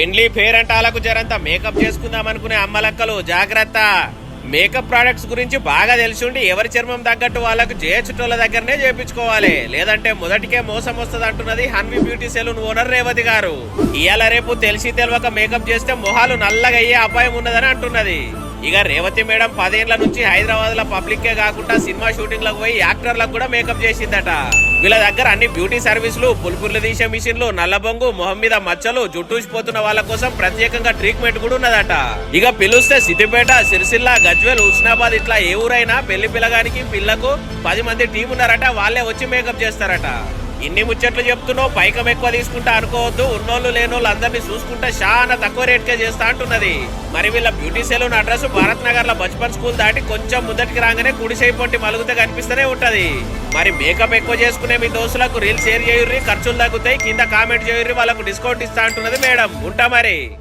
పెండ్లి పేరంటాలకు జరంతా మేకప్ చేసుకుందాం అనుకునే అమ్మలక్కలు జాగ్రత్త. మేకప్ ప్రొడక్ట్స్ గురించి బాగా తెలిసి ఎవరి చర్మం తగ్గట్టు వాళ్ళకు జేచుటోళ్ళ దగ్గరనే చేపించుకోవాలి, లేదంటే మొదటికే మోసం వస్తుంది అంటున్నది Hanvi beauty salon owner Revathi garu. ఇయాల రేపు తెలిసి తెలియక మేకప్ చేస్తే మొహాలు నల్లగా అయ్యే అపాయం ఉన్నదని అంటున్నది. ఇక రేవతి మేడం 10 ఏళ్ల నుంచి హైదరాబాద్ లో పబ్లిక్ కాకుండా సినిమా షూటింగ్ లకు పోయి యాక్టర్లకు కూడా మేకప్ చేసిందట. వీళ్ళ దగ్గర అన్ని బ్యూటీ సర్వీసులు, పులుపుర్లు తీసే మిషన్లు, నల్లబొంగు, మొహం మీద మచ్చలు, జుట్టూసిపోతున్న వాళ్ళ కోసం ప్రత్యేకంగా ట్రీట్మెంట్ కూడా ఉన్నదట. ఇక పిలుస్తే సిద్దిపేట, సిరిసిల్ల, గజ్వేల్, హుస్నాబాద్ ఇట్లా ఏ ఊరైనా పెళ్లి పిల్లగానికి పిల్లకు 10 మంది టీం ఉన్నారట. వాళ్ళే వచ్చి మేకప్ చేస్తారట. ఇన్ని ముచ్చట్లు చెప్తున్నావు, పైకం ఎక్కువ తీసుకుంటా అనుకోవద్దు. ఉన్నోళ్ళు లేనోళ్ళు అందరినీ చూసుకుంటా చాలా తక్కువ రేట్కే చేస్తా అంటున్నది. మరి వీళ్ళ beauty salon address Bharat Nagar లో బచ్పన్ స్కూల్ దాటి కొంచెం ముందటికి రాగానే కుడిసై పొంటి మలుగుతే కనిపిస్తూనే ఉంటది. మరి మేకప్ ఎక్కువ చేసుకునే మీ దోస్తులకు రీల్ షేర్ చేయుర్రి, ఖర్చులు తగ్గుతాయి. కింద కామెంట్ చేయుర్రి, వాళ్ళకు డిస్కౌంట్ ఇస్తా అంటున్నది మేడం. ఉంటా మరి.